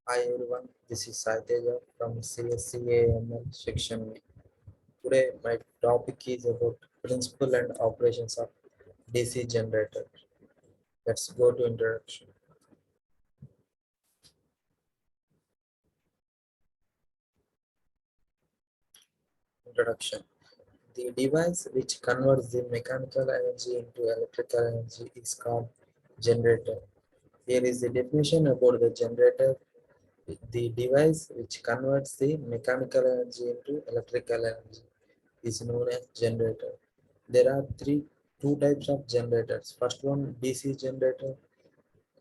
Hi everyone, this is Saiteja from CSCAML section. Today my topic is about principle and operations of DC generator. Let's go to introduction. Introduction. The device which converts the mechanical energy into electrical energy is called generator. Here is the definition about the generator. The device which converts the mechanical energy into electrical energy is known as generator. There are two types of generators. First one DC generator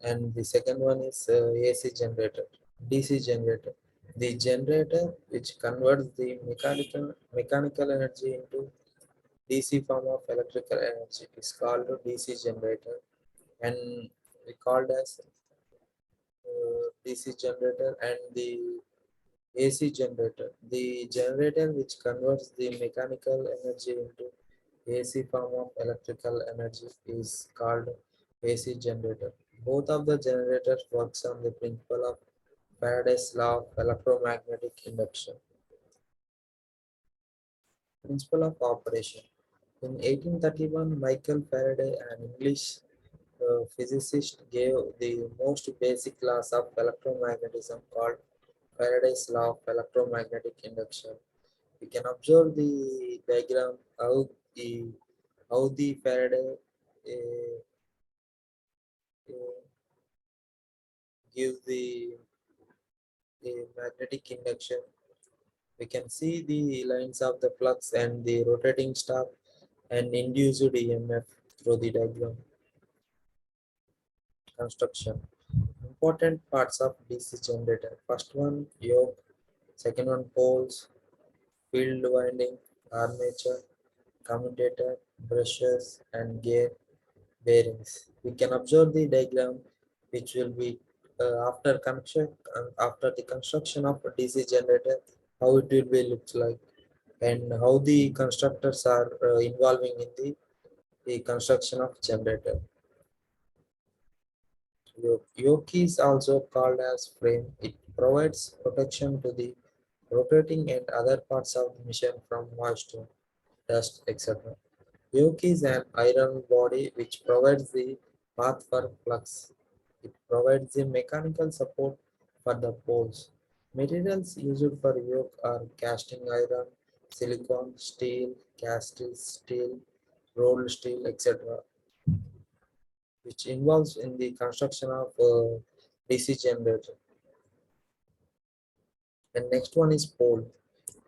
and the second one is AC generator. DC generator. The generator which converts the mechanical energy into DC form of electrical energy is called DC generator and we called as DC generator and the AC generator. The generator which converts the mechanical energy into AC form of electrical energy is called AC generator. Both of the generators works on the principle of Faraday's law of electromagnetic induction. Principle of operation. In 1831, Michael Faraday, an English physicist, gave the most basic laws of electromagnetism called Faraday's law of electromagnetic induction. We can observe the diagram how the Faraday uh, uh, gives the magnetic induction. We can see the lines of the flux and the rotating star and induced EMF through the diagram. Construction. Important parts of DC generator. First one yoke, second one poles, field winding, armature, commutator, brushes and gear bearings. We can observe the diagram which will be after the construction of a DC generator, how it will be looks like and how the constructors are involving in the construction of generator. Yoke is also called as frame. It provides protection to the rotating and other parts of the machine from moisture, dust, etc. Yoke is an iron body which provides the path for flux. It provides the mechanical support for the poles. Materials used for yoke are casting iron, silicon, steel, cast steel, rolled steel, etc., which involves in the construction of DC generator. And next one is pole.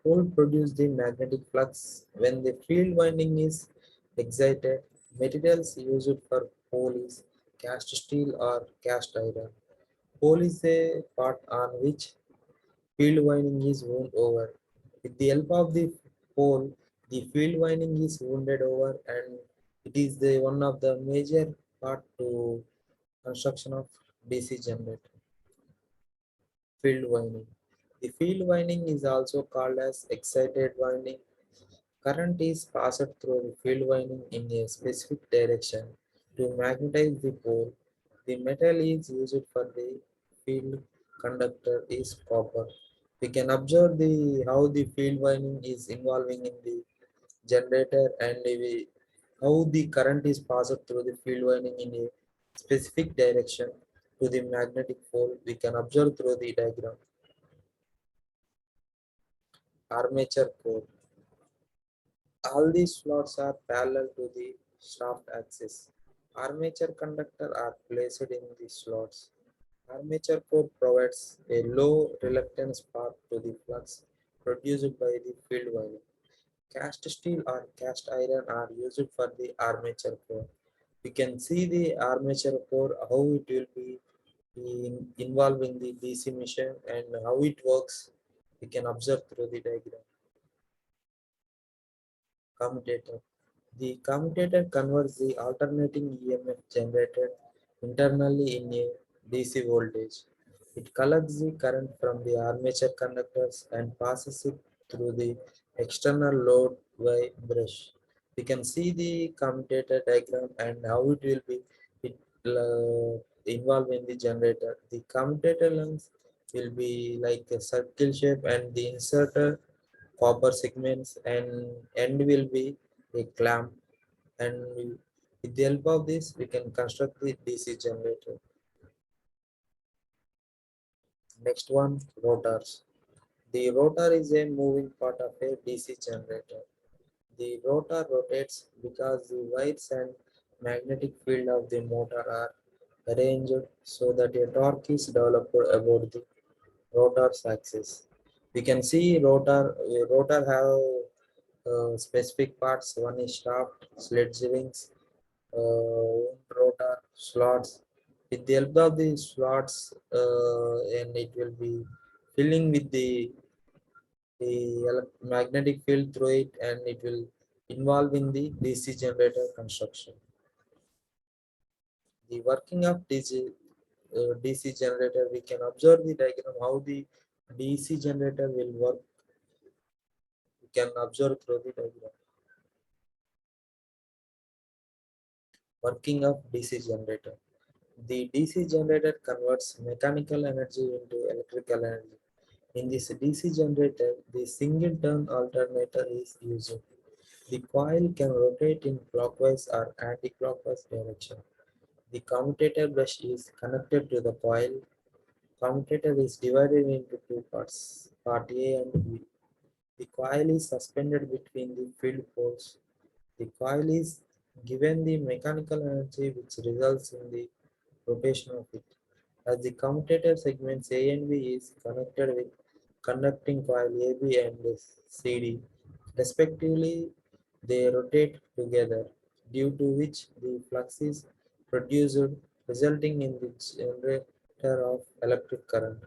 Pole produce the magnetic flux when the field winding is excited. Materials used for pole is cast steel or cast iron. Pole is a part on which field winding is wound over. With the help of the pole, the field winding is wounded over and it is the one of the major part to construction of DC generator. Field winding. The field winding is also called as excited winding. Current is passed through the field winding in a specific direction to magnetize the pole. The metal is used for the field conductor is copper. We can observe how the field winding is involving in the generator and how the current is passed through the field winding in a specific direction to the magnetic pole. We can observe through the diagram. Armature core. All these slots are parallel to the shaft axis. Armature conductor are placed in the slots. Armature core provides a low reluctance path to the flux produced by the field winding. Cast steel or cast iron are used for the armature core. We can see the armature core, how it will be involving the DC machine and how it works. We can observe through the diagram. Commutator. The commutator converts the alternating EMF generated internally in a DC voltage. It collects the current from the armature conductors and passes it through the external load by brush. We can see the commutator diagram and how it will be it, involved in the generator. The commutator length will be like a circle shape, and the inserter copper segments, and end will be a clamp. And with the help of this we can construct the DC generator. Next one, rotors. The rotor is a moving part of a DC generator. The rotor rotates because the wires and magnetic field of the motor are arranged so that a torque is developed about the rotor's axis. We can see rotor have specific parts. One is shaft, sledge rings, rotor, slots. With the help of the slots, and it will be filling with the magnetic field through it, and it will involve in the DC generator construction. The working of DC generator, we can observe the diagram how the DC generator will work. We can observe through the diagram. Working of DC generator. The DC generator converts mechanical energy into electrical energy. In this DC generator, the single turn alternator is used. The coil can rotate in clockwise or anti-clockwise direction. The commutator brush is connected to the coil. Commutator is divided into two parts, part A and B. The coil is suspended between the field poles. The coil is given the mechanical energy which results in the rotation of it. As the commutator segments A and B is connected with conducting coil AB and CD, respectively, they rotate together, due to which the flux is produced, resulting in the generator of electric current.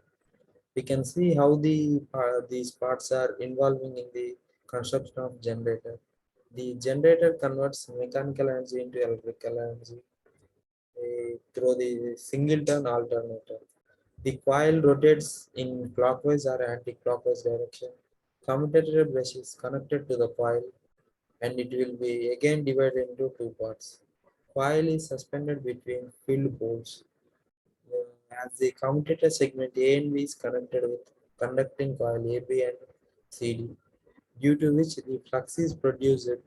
We can see how these parts are involving in the construction of generator. The generator converts mechanical energy into electrical energy through the single turn alternator. The coil rotates in clockwise or anti-clockwise direction. Commutator brush is connected to the coil, and it will be again divided into two parts. Coil is suspended between field poles. As the commutator segment A and B is connected with conducting coil AB and CD, due to which the flux is produced,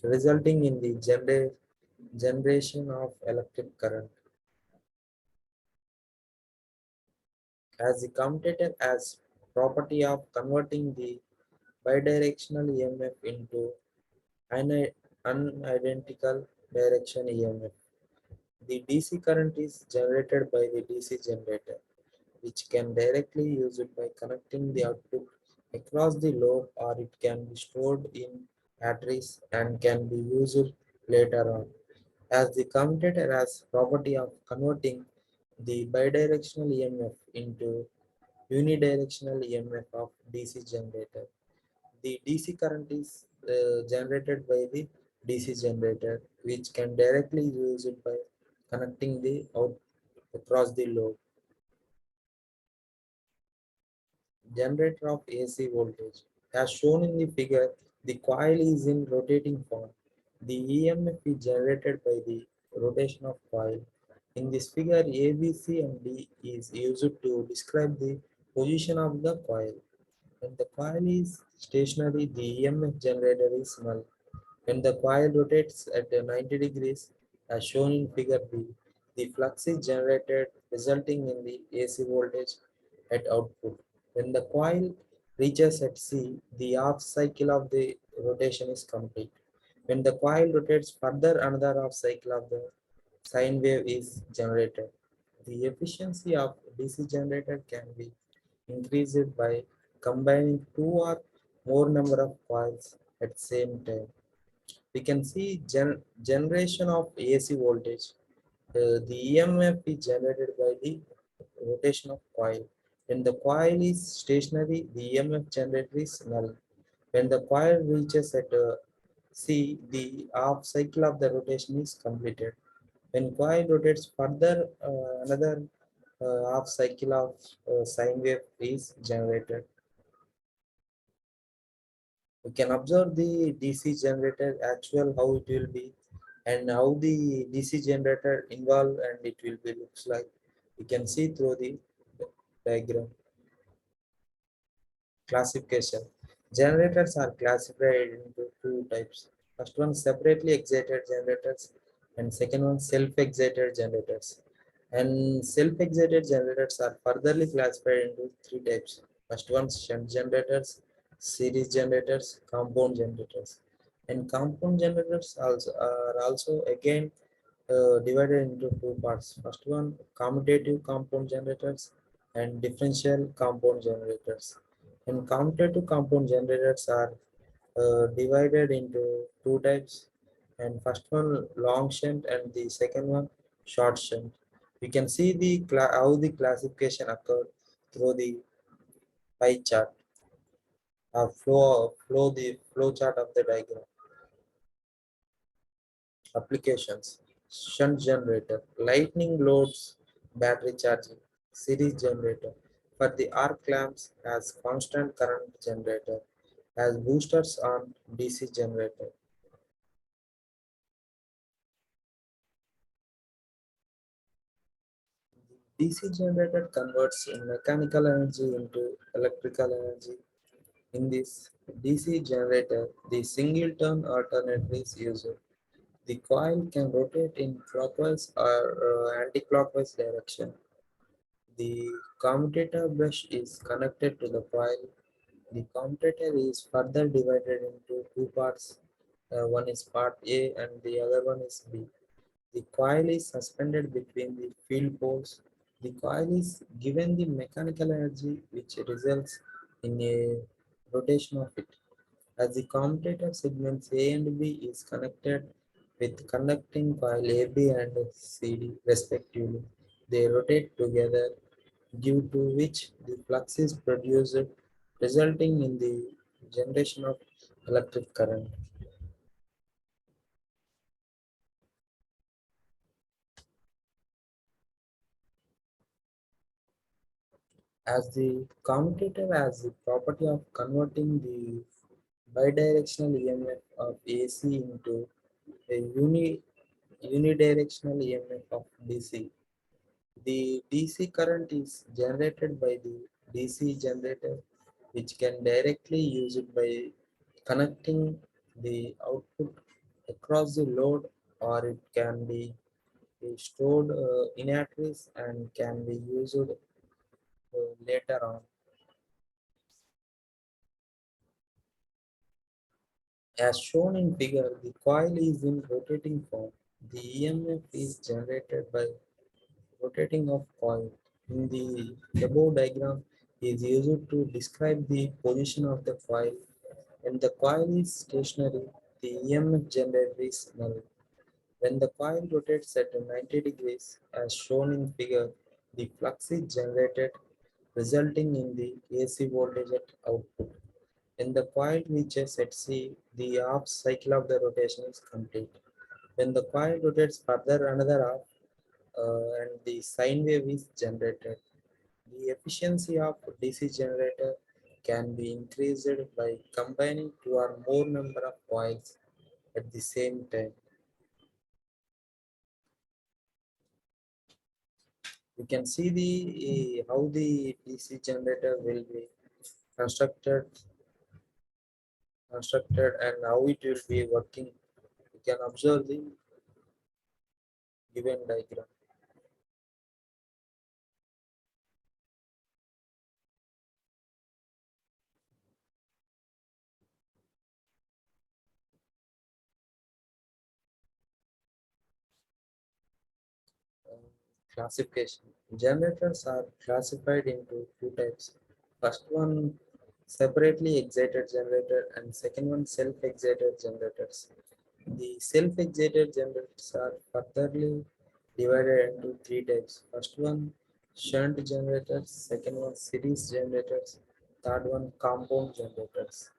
resulting in the generation of electric current. As the commutator has property of converting the bidirectional EMF into unidentical direction EMF. The DC current is generated by the DC generator, which can directly use it by connecting the output across the load, or it can be stored in batteries and can be used later on. As the commutator has property of converting the bidirectional EMF into unidirectional EMF of DC generator. The DC current is generated by the DC generator, which can directly use it by connecting the out across the load. Generator of AC voltage. As shown in the figure, the coil is in rotating form. The EMF is generated by the rotation of coil. In this figure, A, B, C, and D is used to describe the position of the coil. When the coil is stationary, the EMF generator is null. When the coil rotates at 90 degrees, as shown in figure B, the flux is generated, resulting in the AC voltage at output. When the coil reaches at C, the half cycle of the rotation is complete. When the coil rotates further, another half cycle of the sine wave is generated. The efficiency of DC generator can be increased by combining two or more number of coils at same time. We can see generation of AC voltage. The EMF is generated by the rotation of coil. When the coil is stationary, the EMF generator is null. When the coil reaches at C, the half cycle of the rotation is completed. When coil rotates further, another half cycle of sine wave is generated. We can observe the DC generator actual how it will be, and how the DC generator involve and it will be looks like. We can see through the diagram. Classification. Generators are classified into two types. First one separately excited generators and second one self-excited generators. And self-excited generators are furtherly classified into three types. First one shunt generators, series generators, compound generators. And compound generators also are also again divided into two parts. First one commutative compound generators and differential compound generators. And commutative compound generators are divided into two types. And first one long shunt and the second one short shunt. We can see the how the classification occurred through the pie chart, flow chart of the diagram. Applications. Shunt generator, lightning loads, battery charging, series generator. For the arc lamps as constant current generator, as boosters on DC generator. DC generator converts mechanical energy into electrical energy. In this DC generator, the single turn alternator is used. The coil can rotate in clockwise or anti-clockwise direction. The commutator brush is connected to the coil. The commutator is further divided into two parts. One is part A and the other one is B. The coil is suspended between the field poles. The coil is given the mechanical energy which results in a rotation of it. As the commutator segments A and B is connected with conducting coil AB and CD respectively, they rotate together due to which the flux is produced, resulting in the generation of electric current. As the commutator has the property of converting the bidirectional EMF of AC into a unidirectional EMF of DC. The DC current is generated by the DC generator, which can directly use it by connecting the output across the load, or it can be stored in batteries and can be used later on. As shown in figure, the coil is in rotating form. The EMF is generated by rotating of coil. In the above diagram is used to describe the position of the coil. When the coil is stationary, the EMF generator is null. When the coil rotates at 90 degrees, as shown in figure, the flux is generated, resulting in the AC voltage at output. When the coil reaches at C, the half cycle of the rotation is complete. When the coil rotates further another half, and the sine wave is generated. The efficiency of DC generator can be increased by combining two or more number of coils at the same time. You can see the how the DC generator will be constructed, and how it will be working. You can observe the given diagram. Uh, Classification. Generators are classified into two types. First one separately excited generator and second one self-excited generators. The self-excited generators are furtherly divided into three types. First one shunt generators, second one series generators, third one compound generators.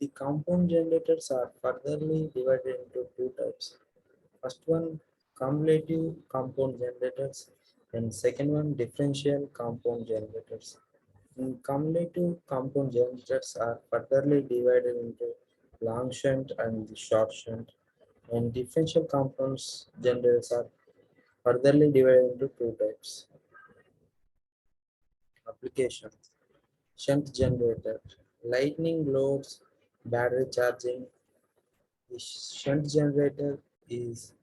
The compound generators are furtherly divided into two types. First one cumulative compound generators and second one differential compound generators. Cumulative compound generators are furtherly divided into long shunt and short shunt, and differential compounds generators are furtherly divided into two types. Application. Shunt generator, lightning loads, battery charging. The shunt generator is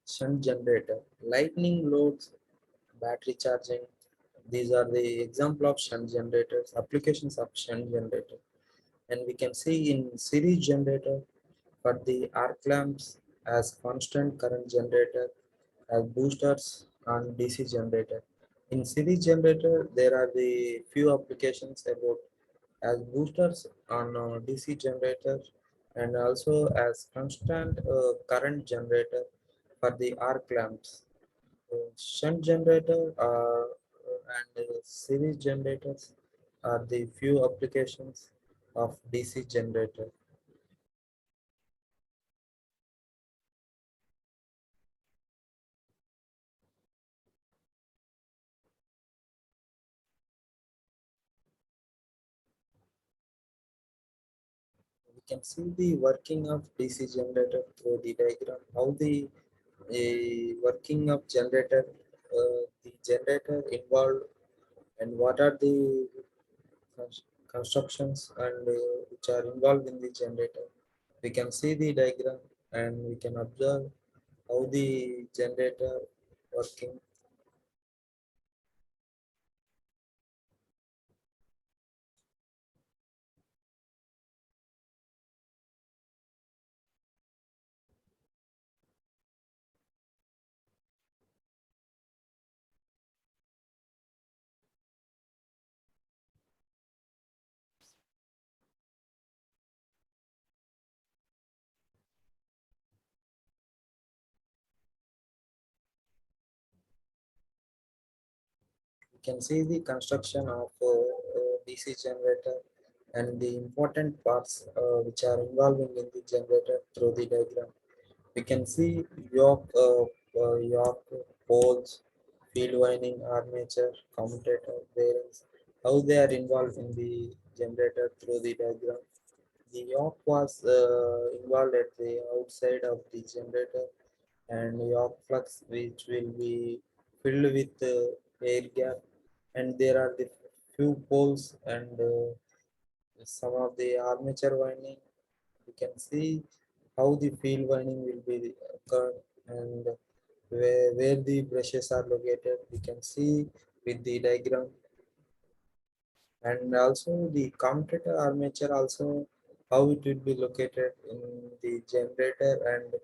shunt generator, lightning loads, battery charging. These are the example of shunt generators, applications of shunt generator. And we can see in series generator for the arc lamps as constant current generator, as boosters and DC generator. In series generator, there are the few applications about as boosters on DC generator and also as constant current generator for the arc lamps. Shunt generator and series generators are the few applications of DC generator. We can see the working of DC generator through the diagram. How the working of generator, the generator involved, and what are the constructions and which are involved in the generator. We can see the diagram and we can observe how the generator working. We can see the construction of DC generator and the important parts which are involving in the generator through the diagram. We can see yoke, poles, field winding, armature, commutator, bearings, how they are involved in the generator through the diagram. The yoke was involved at the outside of the generator and yoke flux which will be filled with air gap, and there are the few poles and some of the armature winding. You can see how the field winding will be occurred and where the brushes are located. We can see with the diagram, and also the commutator armature also how it will be located in the generator and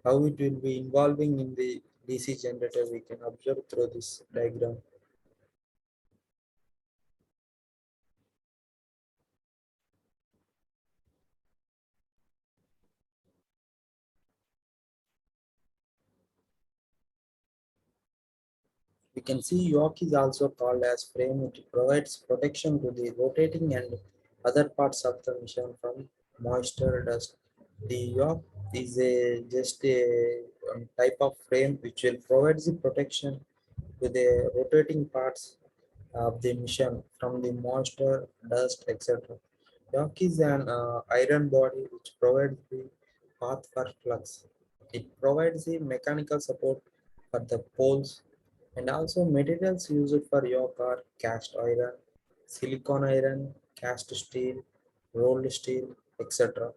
how it will be involving in the DC generator. We can observe through this diagram. We can see yoke is also called as frame. It provides protection to the rotating and other parts of the machine from moisture, dust. The yoke is a just a type of frame which will provide the protection to the rotating parts of the machine from the moisture, dust, etc. Yoke is an iron body which provides the path for flux. It provides the mechanical support for the poles, and also materials used for yoke are cast iron, silicon iron, cast steel, rolled steel, etc.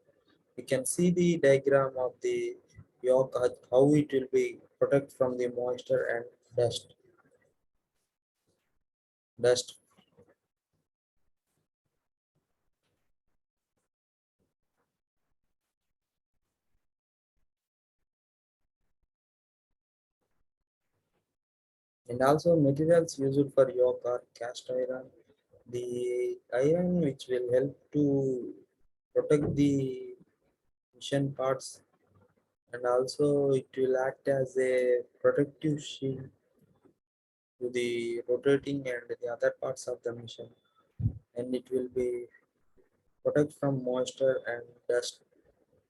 We can see the diagram of the yoke, how it will be protect from the moisture and dust. Dust, and also materials used for yoke are cast iron, the iron which will help to protect the mission parts, and also it will act as a protective shield to the rotating and the other parts of the mission, and it will be protect from moisture and dust,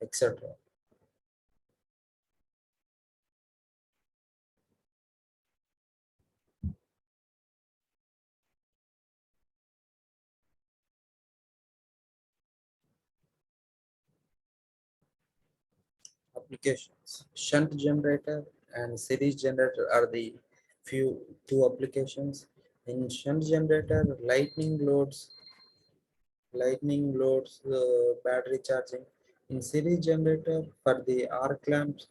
etc. applications. Shunt generator and series generator are the few two applications. In shunt generator, battery charging. In series generator for the arc lamps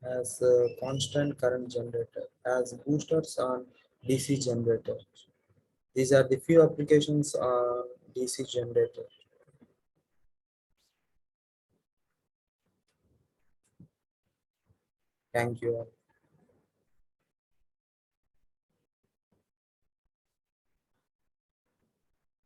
as constant current generator as boosters on DC generator. These are the few applications on DC generator. Thank you all.